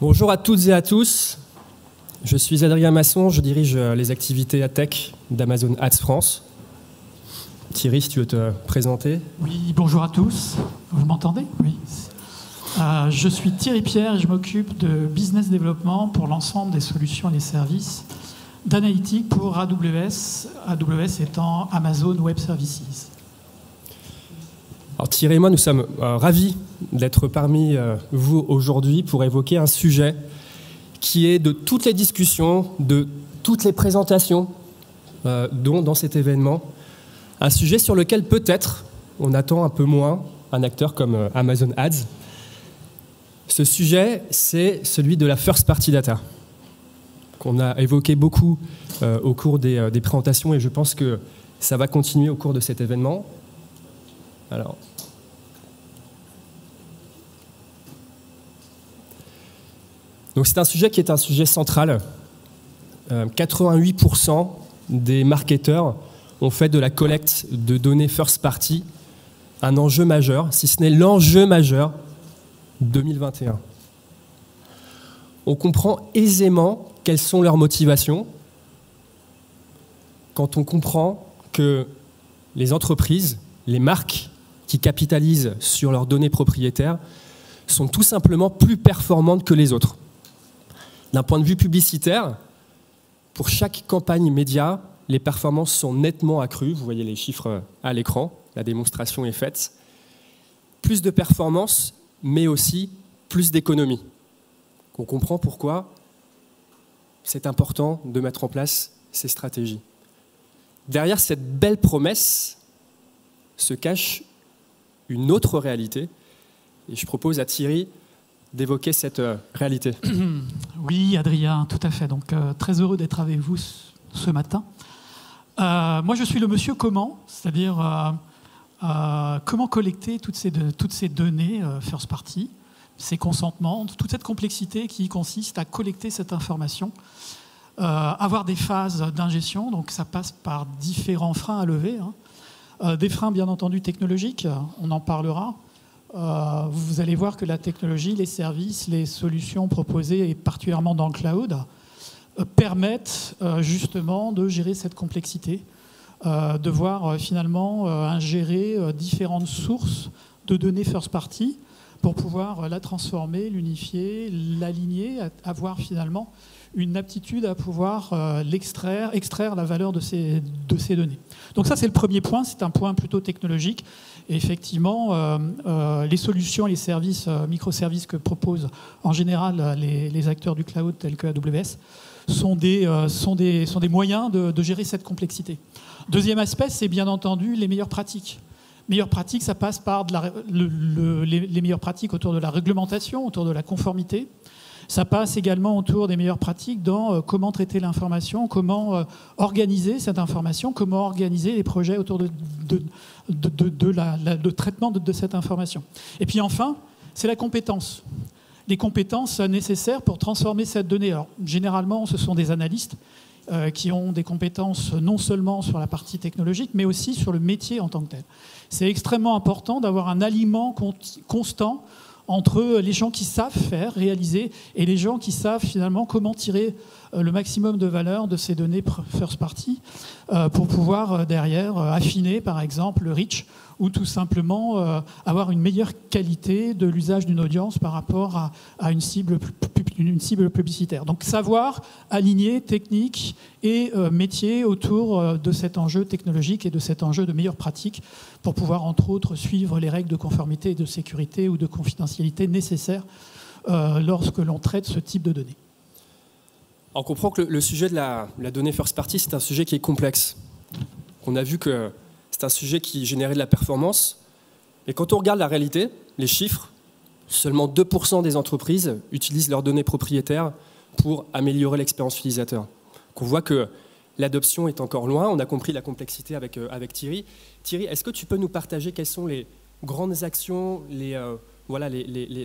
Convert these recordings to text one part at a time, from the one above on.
Bonjour à toutes et à tous. Je suis Adrien Masson, je dirige les activités AdTech d'Amazon Ads France. Thierry, si tu veux te présenter. Oui, bonjour à tous. Vous m'entendez? Oui. Je suis Thierry Pierre et je m'occupe de business développement pour l'ensemble des solutions et des services d'analytique pour AWS, AWS étant Amazon Web Services. Alors Thierry et moi, nous sommes ravis d'être parmi vous aujourd'hui pour évoquer un sujet qui est de toutes les discussions, de toutes les présentations dont dans cet événement, un sujet sur lequel peut-être on attend un peu moins un acteur comme Amazon Ads. Ce sujet, c'est celui de la first party data, qu'on a évoqué beaucoup au cours des présentations et je pense que ça va continuer au cours de cet événement. Alors, donc c'est un sujet qui est un sujet central. 88% des marketeurs ont fait de la collecte de données first party un enjeu majeur, si ce n'est l'enjeu majeur 2021. On comprend aisément quelles sont leurs motivations quand on comprend que les entreprises, les marques qui capitalisent sur leurs données propriétaires sont tout simplement plus performantes que les autres. D'un point de vue publicitaire, pour chaque campagne média, les performances sont nettement accrues. Vous voyez les chiffres à l'écran, la démonstration est faite. Plus de performance, mais aussi plus d'économie. On comprend pourquoi c'est important de mettre en place ces stratégies. Derrière cette belle promesse se cache une autre réalité. Et je propose à Thierry d'évoquer cette réalité. Oui, Adrien, tout à fait. Donc, très heureux d'être avec vous ce matin. Moi, je suis le monsieur comment, c'est-à-dire comment collecter toutes ces données first party, ces consentements, toute cette complexité qui consiste à collecter cette information, avoir des phases d'ingestion, donc ça passe par différents freins à lever, des freins bien entendu technologiques, on en parlera. Vous allez voir que la technologie, les services, les solutions proposées, et particulièrement dans le cloud, permettent justement de gérer cette complexité, de voir finalement ingérer différentes sources de données first party pour pouvoir la transformer, l'unifier, l'aligner, avoir finalement une aptitude à pouvoir extraire la valeur de ces données. Donc ça, c'est le premier point, c'est un point plutôt technologique. Et effectivement, les solutions, les services, microservices que proposent en général les acteurs du cloud tels que AWS sont des moyens de gérer cette complexité. Deuxième aspect, c'est bien entendu les meilleures pratiques. Meilleures pratiques, ça passe par les meilleures pratiques autour de la réglementation, autour de la conformité. Ça passe également autour des meilleures pratiques dans comment traiter l'information, comment organiser cette information, comment organiser les projets autour de traitement de cette information. Et puis enfin, c'est la compétence. Les compétences nécessaires pour transformer cette donnée. Alors, généralement, ce sont des analystes qui ont des compétences non seulement sur la partie technologique, mais aussi sur le métier en tant que tel. C'est extrêmement important d'avoir un alignement constant entre les gens qui savent faire, réaliser, et les gens qui savent finalement comment tirer le maximum de valeur de ces données first party pour pouvoir derrière affiner par exemple le reach ou tout simplement avoir une meilleure qualité de l'usage d'une audience par rapport à une cible publicitaire. Donc savoir aligner technique et métier autour de cet enjeu technologique et de cet enjeu de meilleure pratique pour pouvoir entre autres suivre les règles de conformité et de sécurité ou de confidentialité nécessaires lorsque l'on traite ce type de données. On comprend que le sujet de la donnée first party, c'est un sujet qui est complexe. On a vu que c'est un sujet qui générait de la performance. Et quand on regarde la réalité, les chiffres, seulement 2% des entreprises utilisent leurs données propriétaires pour améliorer l'expérience utilisateur. Donc on voit que l'adoption est encore loin. On a compris la complexité avec Thierry. Thierry, est-ce que tu peux nous partager quelles sont les grandes actions, les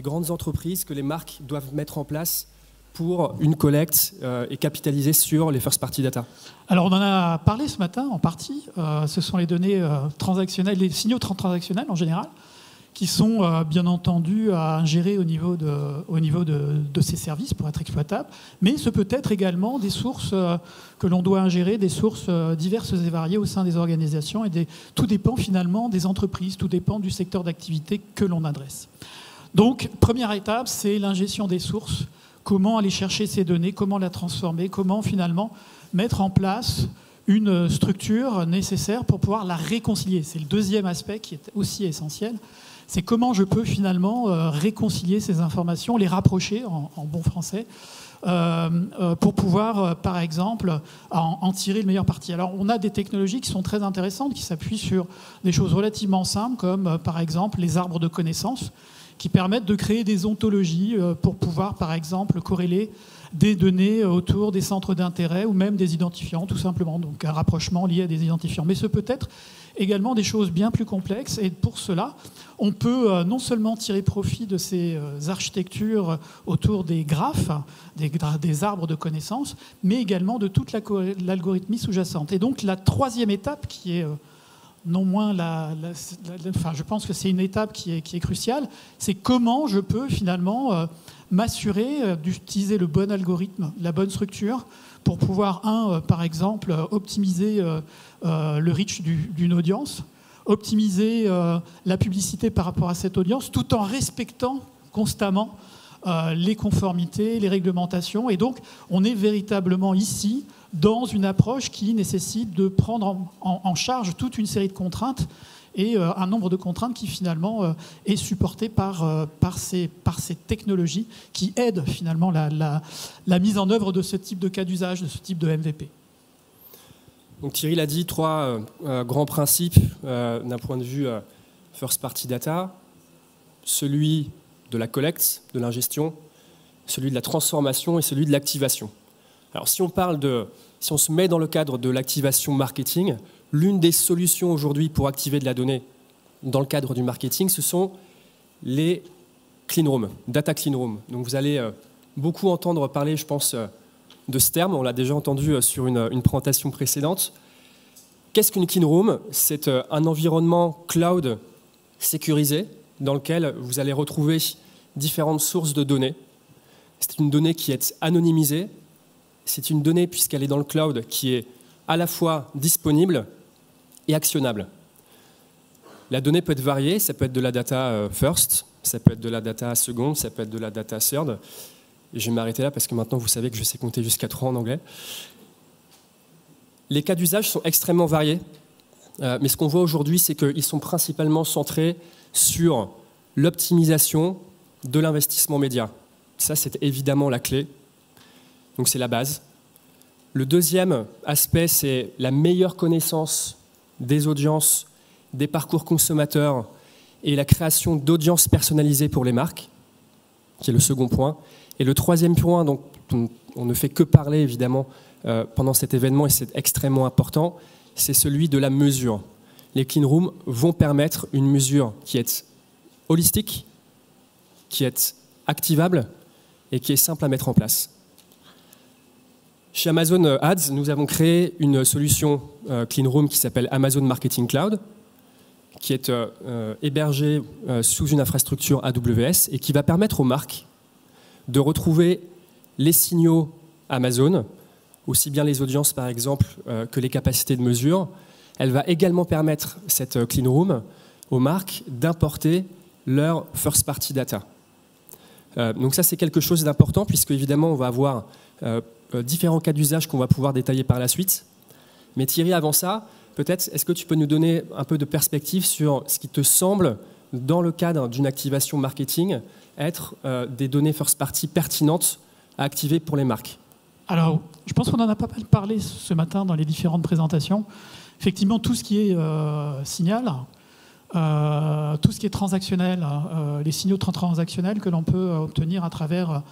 grandes entreprises que les marques doivent mettre en place pour une collecte et capitaliser sur les first party data? Alors on en a parlé ce matin en partie. Ce sont les données transactionnelles, les signaux transactionnels en général, qui sont bien entendu à ingérer au niveau de ces services pour être exploitables, mais ce peut être également des sources que l'on doit ingérer, des sources diverses et variées au sein des organisations, et tout dépend finalement des entreprises, tout dépend du secteur d'activité que l'on adresse. Donc, première étape, c'est l'ingestion des sources, comment aller chercher ces données, comment la transformer, comment finalement mettre en place une structure nécessaire pour pouvoir la réconcilier. C'est le deuxième aspect qui est aussi essentiel. C'est comment je peux finalement réconcilier ces informations, les rapprocher en bon français, pour pouvoir, par exemple, en tirer le meilleur parti. Alors, on a des technologies qui sont très intéressantes, qui s'appuient sur des choses relativement simples, comme par exemple les arbres de connaissances, qui permettent de créer des ontologies pour pouvoir, par exemple, corréler des données autour des centres d'intérêt ou même des identifiants, tout simplement. Donc un rapprochement lié à des identifiants. Mais ce peut être également des choses bien plus complexes. Et pour cela, on peut non seulement tirer profit de ces architectures autour des graphes, des arbres de connaissances, mais également de toute l'algorithmie sous-jacente. Et donc la troisième étape qui est... non moins enfin, je pense que c'est une étape qui est cruciale, c'est comment je peux finalement m'assurer d'utiliser le bon algorithme, la bonne structure, pour pouvoir, par exemple, optimiser le reach d'une audience, optimiser la publicité par rapport à cette audience, tout en respectant constamment les conformités, les réglementations. Et donc, on est véritablement ici dans une approche qui nécessite de prendre en charge toute une série de contraintes et un nombre de contraintes qui finalement est supporté par ces technologies qui aident finalement la mise en œuvre de ce type de cas d'usage, de ce type de MVP. Donc Thierry l'a dit, trois grands principes d'un point de vue first party data, celui de la collecte, de l'ingestion, celui de la transformation et celui de l'activation. Alors si on se met dans le cadre de l'activation marketing, l'une des solutions aujourd'hui pour activer de la donnée dans le cadre du marketing, ce sont les clean rooms, data clean rooms. Donc vous allez beaucoup entendre parler, je pense, de ce terme. On l'a déjà entendu sur une présentation précédente. Qu'est-ce qu'une clean room? C'est un environnement cloud sécurisé dans lequel vous allez retrouver différentes sources de données. C'est une donnée qui est anonymisée. C'est une donnée, puisqu'elle est dans le cloud, qui est à la fois disponible et actionnable. La donnée peut être variée, ça peut être de la data first, ça peut être de la data second, ça peut être de la data third. Et je vais m'arrêter là parce que maintenant vous savez que je sais compter jusqu'à 3 en anglais. Les cas d'usage sont extrêmement variés, mais ce qu'on voit aujourd'hui, c'est qu'ils sont principalement centrés sur l'optimisation de l'investissement média. Ça, c'est évidemment la clé. Donc c'est la base. Le deuxième aspect, c'est la meilleure connaissance des audiences, des parcours consommateurs et la création d'audiences personnalisées pour les marques, qui est le second point. Et le troisième point, donc, on ne fait que parler évidemment pendant cet événement et c'est extrêmement important, c'est celui de la mesure. Les clean rooms vont permettre une mesure qui est holistique, qui est activable et qui est simple à mettre en place. Chez Amazon Ads, nous avons créé une solution clean room qui s'appelle Amazon Marketing Cloud, qui est hébergée sous une infrastructure AWS et qui va permettre aux marques de retrouver les signaux Amazon, aussi bien les audiences par exemple que les capacités de mesure. Elle va également permettre, cette clean room, aux marques d'importer leur first party data. Donc ça c'est quelque chose d'important puisque évidemment on va avoir différents cas d'usage qu'on va pouvoir détailler par la suite. Mais Thierry, avant ça, peut-être est-ce que tu peux nous donner un peu de perspective sur ce qui te semble, dans le cadre d'une activation marketing, être des données first party pertinentes à activer pour les marques? Alors, je pense qu'on en a pas mal parlé ce matin dans les différentes présentations. Effectivement, tout ce qui est signal, tout ce qui est transactionnel, les signaux transactionnels que l'on peut obtenir à travers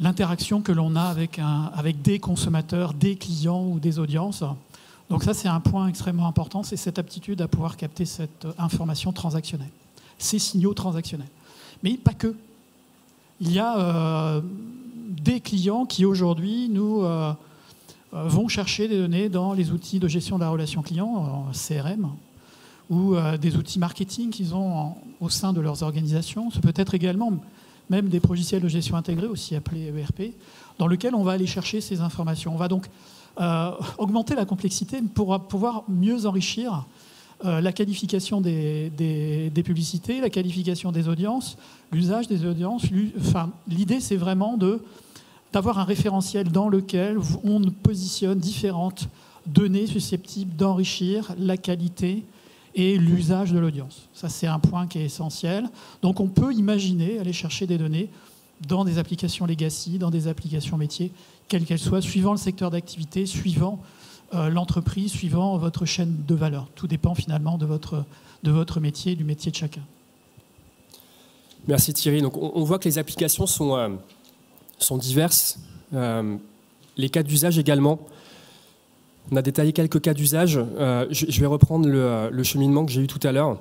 l'interaction que l'on a avec des consommateurs, des clients ou des audiences. Donc ça, c'est un point extrêmement important, c'est cette aptitude à pouvoir capter cette information transactionnelle, ces signaux transactionnels. Mais pas que. Il y a des clients qui aujourd'hui nous vont chercher des données dans les outils de gestion de la relation client, CRM, ou des outils marketing qu'ils ont au sein de leurs organisations. Ce peut être également même des logiciels de gestion intégrée, aussi appelés ERP, dans lesquels on va aller chercher ces informations. On va donc augmenter la complexité pour pouvoir mieux enrichir la qualification des publicités, la qualification des audiences, l'usage des audiences. L'idée, c'est vraiment d'avoir un référentiel dans lequel on positionne différentes données susceptibles d'enrichir la qualité et l'usage de l'audience. Ça, c'est un point qui est essentiel. Donc, on peut imaginer aller chercher des données dans des applications legacy, dans des applications métiers, quelles qu'elles soient, suivant le secteur d'activité, suivant l'entreprise, suivant votre chaîne de valeur. Tout dépend finalement de votre métier, du métier de chacun. Merci Thierry. Donc, on voit que les applications sont diverses. Les cas d'usage également. On a détaillé quelques cas d'usage. Je vais reprendre le cheminement que j'ai eu tout à l'heure.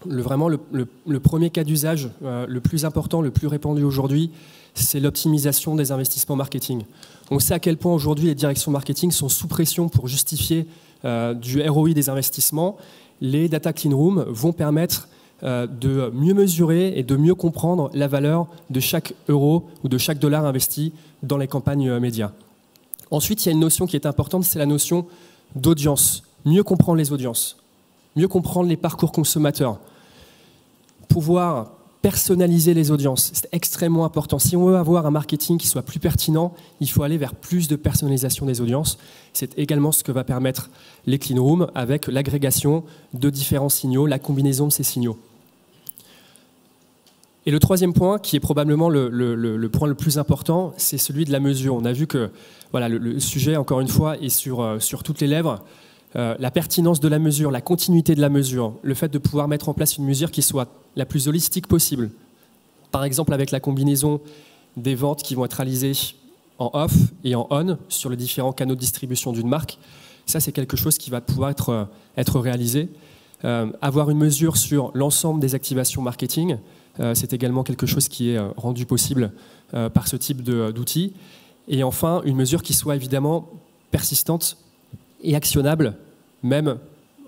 Vraiment, le premier cas d'usage, le plus important, le plus répandu aujourd'hui, c'est l'optimisation des investissements marketing. On sait à quel point aujourd'hui les directions marketing sont sous pression pour justifier du ROI des investissements. Les data clean rooms vont permettre de mieux mesurer et de mieux comprendre la valeur de chaque euro ou de chaque dollar investi dans les campagnes médias. Ensuite, il y a une notion qui est importante, c'est la notion d'audience. Mieux comprendre les audiences, mieux comprendre les parcours consommateurs, pouvoir personnaliser les audiences, c'est extrêmement important. Si on veut avoir un marketing qui soit plus pertinent, il faut aller vers plus de personnalisation des audiences. C'est également ce que va permettre les clean rooms avec l'agrégation de différents signaux, la combinaison de ces signaux. Et le troisième point, qui est probablement le point le plus important, c'est celui de la mesure. On a vu que voilà, le sujet, encore une fois, est sur toutes les lèvres. La pertinence de la mesure, la continuité de la mesure, le fait de pouvoir mettre en place une mesure qui soit la plus holistique possible. Par exemple, avec la combinaison des ventes qui vont être réalisées en off et en on sur les différents canaux de distribution d'une marque. Ça, c'est quelque chose qui va pouvoir être réalisé. Avoir une mesure sur l'ensemble des activations marketing, c'est également quelque chose qui est rendu possible par ce type d'outils. Et enfin, une mesure qui soit évidemment persistante et actionnable, même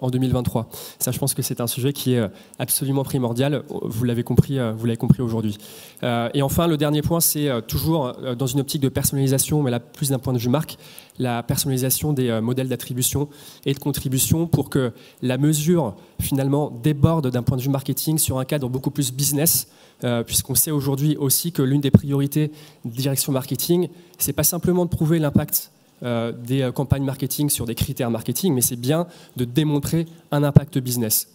en 2023. Ça, je pense que c'est un sujet qui est absolument primordial. Vous l'avez compris aujourd'hui. Et enfin, le dernier point, c'est toujours dans une optique de personnalisation, mais là, plus d'un point de vue marque, la personnalisation des modèles d'attribution et de contribution pour que la mesure, finalement, déborde d'un point de vue marketing sur un cadre beaucoup plus business, puisqu'on sait aujourd'hui aussi que l'une des priorités de direction marketing, c'est pas simplement de prouver l'impact des campagnes marketing sur des critères marketing, mais c'est bien de démontrer un impact business.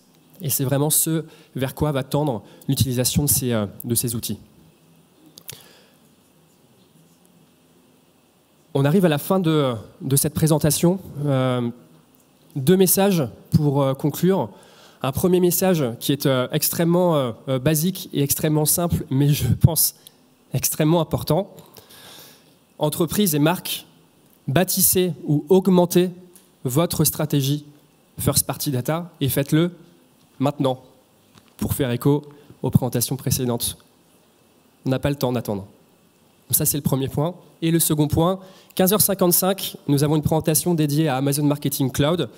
Et c'est vraiment ce vers quoi va tendre l'utilisation de ces outils. On arrive à la fin de cette présentation. Deux messages pour conclure. Un premier message qui est extrêmement basique et extrêmement simple, mais je pense extrêmement important. Entreprises et marques, bâtissez ou augmentez votre stratégie First Party Data et faites-le maintenant pour faire écho aux présentations précédentes. On n'a pas le temps d'attendre. Ça, c'est le premier point. Et le second point, 15h55, nous avons une présentation dédiée à Amazon Marketing Cloud.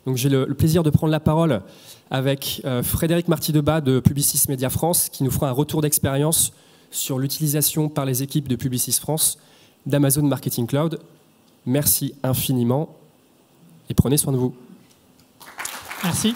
Donc, j'ai le plaisir de prendre la parole avec Frédéric Marty-Debat de Publicis Media France qui nous fera un retour d'expérience sur l'utilisation par les équipes de Publicis France d'Amazon Marketing Cloud. Merci infiniment et prenez soin de vous. Merci.